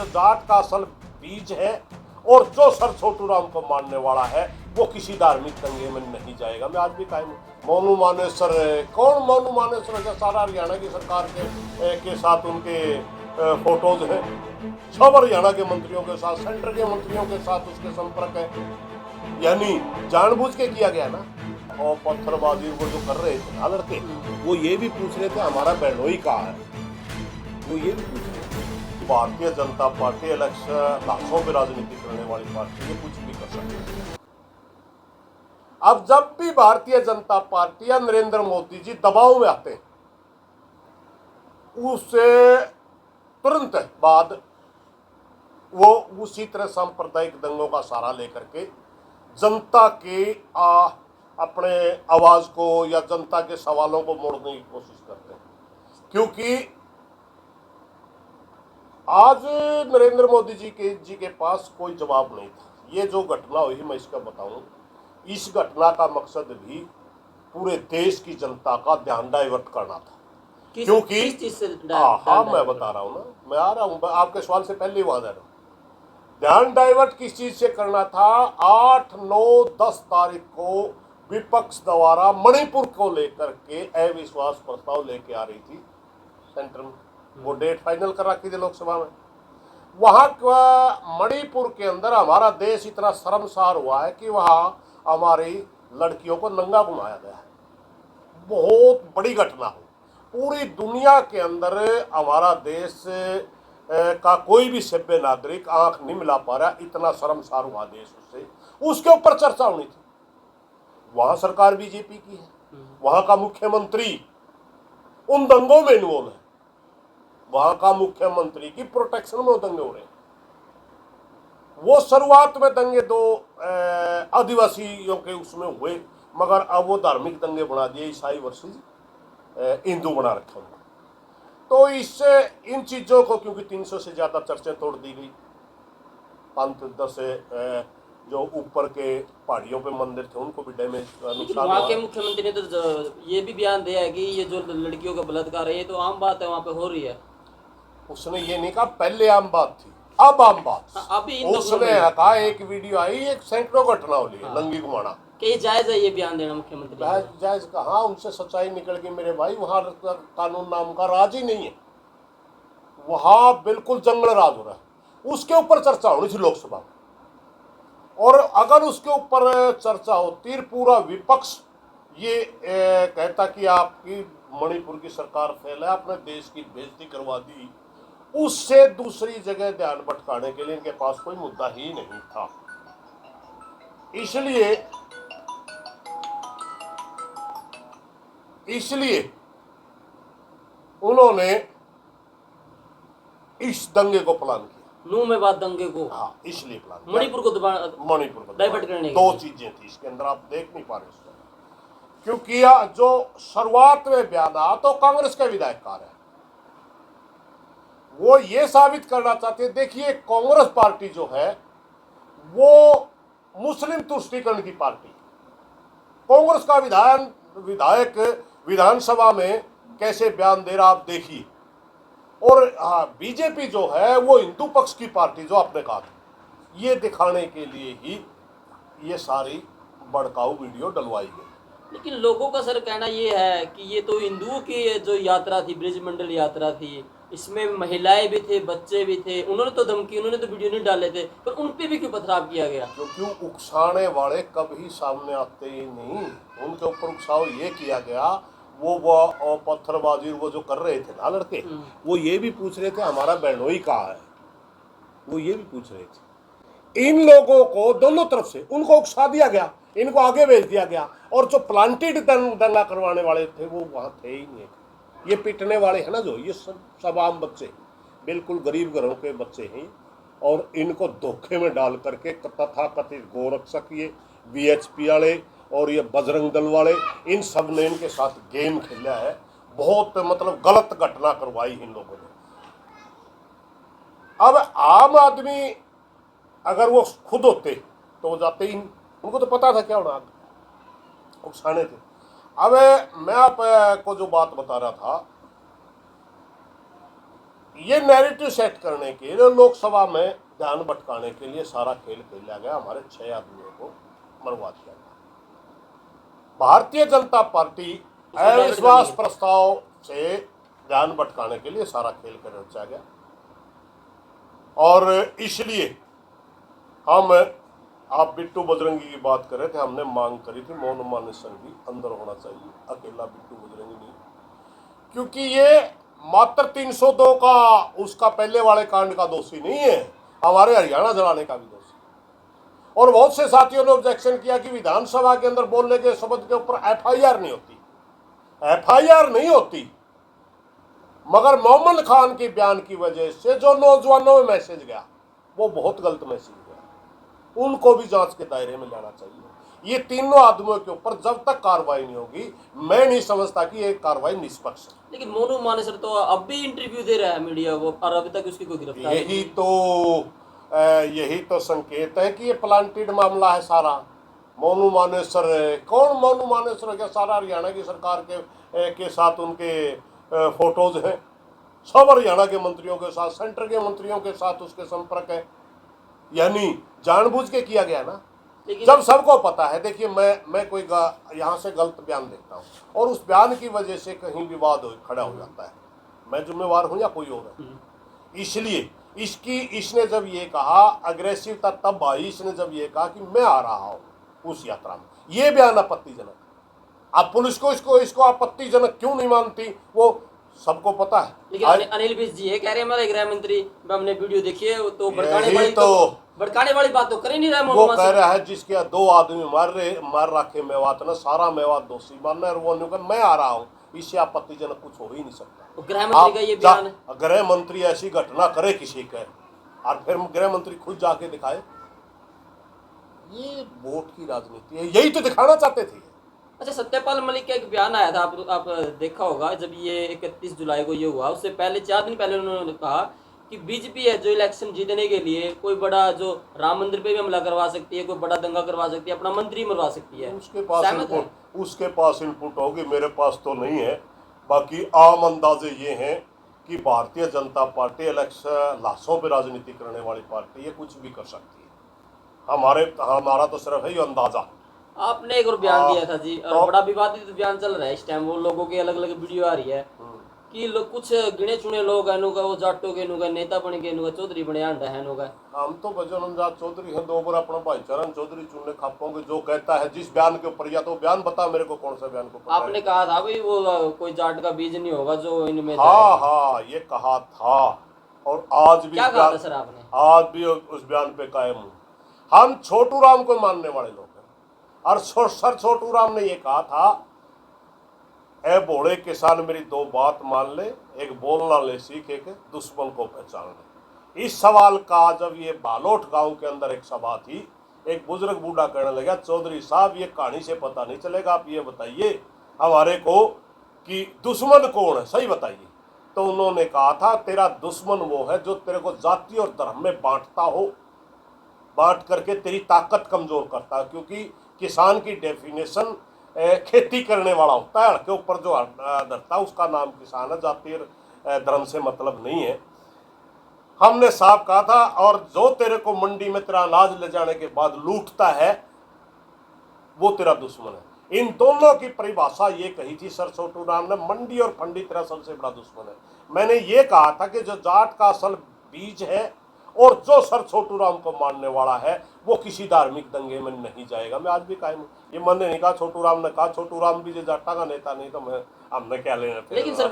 जो जाट का असल बीज है और जो सर छोटू राम को मानने वाला है वो किसी धार्मिक दंगे में नहीं जाएगा। मैं आज भी कायम हूँ। मोनू मानेसर, कौन मोनू मानेसर है? सारा हरियाणा की सरकार के साथ उनके फोटोज हैं, सब हरियाणा के मंत्रियों के साथ, सेंटर के मंत्रियों के साथ उसके संपर्क है, यानी जानबूझ के किया गया ना। और पत्थरबाजी वो जो कर रहे थे ना लड़के, वो ये भी पूछ रहे थे हमारा बहनोई कहाँ है, वो ये भी पूछ रहे थे। भारतीय जनता पार्टी इलेक्शन लाखों में राजनीति करने वाली पार्टी, ये कुछ भी कर सकती है। अब जब भी भारतीय जनता पार्टी या नरेंद्र मोदी जी दबाव में आते हैं, उससे तुरंत बाद वो उसी तरह सांप्रदायिक दंगों का सहारा लेकर के जनता के अपने आवाज को या जनता के सवालों को मोड़ने की कोशिश करते हैं। क्योंकि आज नरेंद्र मोदी जी के पास कोई जवाब नहीं था। ये जो घटना हुई, मैं इसका बताऊं, इस घटना का मकसद भी पूरे देश की जनता का ध्यान डाइवर्ट करना था। क्योंकि हाँ मैं बता रहा हूँ ना, मैं आ रहा हूँ आपके सवाल से पहले ही वहां जा रहा हूँ। ध्यान डाइवर्ट किस चीज से करना था? 8, 9, 10 तारीख को विपक्ष द्वारा मणिपुर को लेकर के अविश्वास प्रस्ताव लेके आ रही थी सेंटर में, वो डेट फाइनल कर रखी थी लोकसभा में। वहां मणिपुर के अंदर हमारा देश इतना शर्मसार हुआ है कि वहां हमारी लड़कियों को नंगा घुमाया गया है। बहुत बड़ी घटना हो, पूरी दुनिया के अंदर हमारा देश का कोई भी सभ्य नागरिक आंख नहीं मिला पा रहा, इतना शर्मसार हुआ देश उससे। उसके ऊपर चर्चा होनी थी। वहां सरकार बीजेपी की है, वहां का मुख्यमंत्री उन दंगों में इन्वॉल्व है, वहां का मुख्यमंत्री की प्रोटेक्शन में दंगे हो रहे हैं। वो शुरुआत में दंगे दो आदिवासियों के उसमें हुए, मगर अब वो धार्मिक दंगे बना दिए, ईसाई वर्सेस हिंदू बना रखे उनको। तो इससे इन चीजों को, क्योंकि 300 से ज्यादा चर्चें तोड़ दी गई, 5-10 जो ऊपर के पहाड़ियों पे मंदिर थे उनको भी डैमेज नुकसान वहाँ के मुख्यमंत्री ने तो ये भी बयान दिया है कि ये जो लड़कियों का बलात्कार है ये तो आम बात है, वहाँ पे हो रही है। उसने ये नहीं कहा पहले आम बात थी, अब आम बात। अभी उसने कहा एक वीडियो आई, एक सैकड़ों घटना हो रही है नंगी घुमाना, कि ये जायज है ये बयान देना मुख्यमंत्री? जायज कहा, उनसे सच्चाई निकल गई मेरे भाई। वहां कानून नाम का राज ही नहीं है, वहां बिल्कुल जंगल राज हो रहा है। उसके ऊपर चर्चा होनी थी लोकसभा में, और अगर उसके ऊपर चर्चा होती, पूरा विपक्ष ये कहता कि आपकी मणिपुर की सरकार फेल है, आपने देश की बेइज्जती करवा दी, उससे दूसरी जगह ध्यान भटकाने के लिए इनके पास कोई मुद्दा ही नहीं था। इसलिए उन्होंने इस दंगे को प्लान किया। नूह में बात दंगे को, हाँ, इसलिए प्लान मणिपुर को डाइवर्ट करने की। 2 चीजें थी इसके अंदर, आप देख नहीं पा रहे उसको, क्योंकि जो शुरुआत में बयान आया तो कांग्रेस का विधायककार है, वो ये साबित करना चाहते हैं, देखिए कांग्रेस पार्टी जो है वो मुस्लिम तुष्टीकरण की पार्टी। कांग्रेस का विधायक विधानसभा में कैसे बयान दे रहा आप देखिए। और बीजेपी जो है वो हिंदू पक्ष की पार्टी, जो आपने कहा था, ये दिखाने के लिए ही ये सारी भड़काऊ वीडियो डलवाई गई। लेकिन लोगों का सर कहना ये है कि ये तो हिंदुओं की जो यात्रा थी, ब्रिजमंडल यात्रा थी, इसमें महिलाएं भी थे, बच्चे भी थे, उन्होंने तो धमकी, उन्होंने तो वीडियो नहीं डाले थे, पर उन पे भी क्यों पथराव किया गया? क्योंकि उकसाने वाले कभी सामने आते ही नहीं, उनके ऊपर उकसाव ये किया गया। वो पत्थरबाजी वो जो कर रहे थे ना लड़के, वो ये भी पूछ रहे थे हमारा बहनोई कहाँ है, वो ये भी पूछ रहे थे। इन लोगों को दोनों तरफ से उनको उकसा दिया गया, इनको आगे भेज दिया गया, और जो प्लांटेड दंगा करवाने वाले थे वो वहां थे ही नहीं। ये पिटने वाले हैं ना जो, ये सब आम बच्चे, बिल्कुल गरीब घरों के बच्चे हैं, और इनको धोखे में डाल करके तथाकथित गोरक्षक, ये वीएचपी वाले और ये बजरंग दल वाले, इन सब ने इनके साथ गेम खेला है। बहुत मतलब गलत घटना करवाई इन लोगों ने। अब आम आदमी अगर वो खुद होते तो वो जाते ही नहीं, उनको तो पता था क्या होना, उकसाने थे। अब मैं आपको जो बात बता रहा था ये नैरेटिव सेट करने के लिए लोकसभा में ध्यान भटकाने के लिए सारा खेल खेला गया। हमारे 6 आदमियों को मरवा दिया गया। भारतीय जनता पार्टी अविश्वास प्रस्ताव से ध्यान भटकाने के लिए सारा खेल कर रचा गया और इसलिए आप बिट्टू बजरंगी की बात कर रहे थे, हमने मांग करी थी मौन मानेसर भी अंदर होना चाहिए, अकेला बिट्टू बजरंगी नहीं, क्योंकि ये मात्र 302 का उसका पहले वाले कांड का दोषी नहीं है, हमारे हरियाणा जलाने का भी दोषी। और बहुत से साथियों ने ऑब्जेक्शन किया कि विधानसभा के अंदर बोलने के शब्द के ऊपर एफआईआर नहीं होती। एफआईआर नहीं होती, मगर मोहम्मद खान के बयान की वजह से जो नौजवानों में मैसेज गया वो बहुत गलत मैसेज गया, उनको भी जांच के दायरे में लाना चाहिए। ये तीनों आदमियों के ऊपर जब तक कार्रवाई नहीं होगी, मैं नहीं समझता कि ये कार्रवाई निष्पक्ष है। लेकिन मोनू मानेसर तो अब भी इंटरव्यू दे रहा है मीडिया को और अभी तक उसकी कोई गिरफ्तारी यही तो संकेत है कि ये प्लांटेड मामला है सारा। मोनू मानेसर कौन? मोनू मानेसर क्या सारा हरियाणा की सरकार के साथ उनके फोटोज हैं, सब हरियाणा के मंत्रियों के साथ, सेंटर के मंत्रियों के साथ उसके संपर्क है, यानी जानबूझ के किया गया ना। जब सबको पता है, देखिए मैं कोई यहाँ से गलत बयान देता हूँ और उस बयान की वजह से कहीं विवाद खड़ा हो जाता है, मैं जिम्मेवार हूँ या कोई और है। इसलिए इसने जब ये कहा, अग्रेसिवता तब आई, इसने जब ये कहा कि मैं आ रहा हूँ उस यात्रा में, ये बयान आपत्तिजनक। अब पुलिस को इसको आपत्तिजनक क्यों नहीं मानती वो सबको पता है। लेकिन अनिल विज जी कह रहे हैं हमारे गृह मंत्री, हमने वीडियो देखी है, तो भड़काने वाली बात तो कर ही नहीं रहा। वो कह रहा है जिसके 2 आदमी मार रखे मेवात ने, सारा मेवात दोषी मानना है, वो नहीं, मैं आ रहा हूँ, इससे आपत्तिजनक कुछ हो ही नहीं सकता। तो गृह मंत्री का ये बयान है, गृह मंत्री ऐसी घटना करे किसी के और फिर गृह मंत्री खुद जाके दिखाए, ये वोट की राजनीति है, यही तो दिखाना चाहते थे। अच्छा, सत्यपाल मलिक का एक बयान आया था, आप देखा होगा, जब ये 31 जुलाई को ये हुआ, उससे पहले 4 दिन पहले उन्होंने कहा कि बीजेपी है जो इलेक्शन जीतने के लिए कोई बड़ा, जो राम मंदिर पे भी हमला करवा सकती है, कोई बड़ा दंगा करवा सकती है, अपना मंत्री मरवा सकती है। उसके पास इनपुट होगी, मेरे पास तो नहीं है। बाकी आम अंदाजे ये हैं कि भारतीय जनता पार्टी इलेक्शन लाशों पर राजनीति करने वाली पार्टी है, कुछ भी कर सकती है। हमारा तो सिर्फ है ये अंदाजा। आपने एक और बयान दिया था जी, और बड़ा विवादित बयान चल रहा है इस टाइम, वो लोगों की अलग अलग वीडियो आ रही है कि कुछ गिने चुने लोग हैं, वो जाटो के नेता बन के चौधरी बने आंडा है। हम तो बजरंग चौधरी हैं, 2 बार अपना भाई चरण चौधरी चुनने खापोंगे, जो कहता है जिस बयान के ऊपर, या तो बयान बता मेरे को, कौन सा बयान को पता आपने कहा था भाई वो कोई जाट का बीज नहीं होगा जो इनमें। हाँ, ये कहा था और आज भी क्या कहा था सर आपने? आज भी उस बयान पे कायम हूँ। हम छोटू राम को मानने वाले लोग हैं और सर छोटू राम ने ये कहा था, ए भोले किसान मेरी 2 बात मान ले, एक बोलना ले सीख, एक दुश्मन को पहचान ले। इस सवाल का जब ये बालोट गांव के अंदर एक सभा थी, एक बुजुर्ग बूढ़ा कहने लगा, चौधरी साहब ये कहानी से पता नहीं चलेगा, आप ये बताइए हमारे को कि दुश्मन कौन है, सही बताइए। तो उन्होंने कहा था, तेरा दुश्मन वो है जो तेरे को जाति और धर्म में बांटता हो, बांट करके तेरी ताकत कमजोर करता है, क्योंकि किसान की डेफिनेशन खेती करने वाला होता है, के ऊपर जो धरता है उसका नाम किसान है, जाति और धर्म से मतलब नहीं है। हमने साफ कहा था, और जो तेरे को मंडी में तेरा अनाज ले जाने के बाद लूटता है वो तेरा दुश्मन है। इन दोनों की परिभाषा ये कही थी सर छोटू राम ने, मंडी और फंडी तेरा सबसे बड़ा दुश्मन है। मैंने ये कहा था कि जो जाट का असल बीज है और जो सर छोटू राम को मानने वाला है वो किसी धार्मिक दंगे में नहीं जाएगा। मैं आज भी कायम हूँ, ये मैंने नहीं कहा, छोटू राम ने कहा। छोटू राम भी जो जाटा का नेता नहीं, तो हमने क्या लेना। लेकिन सर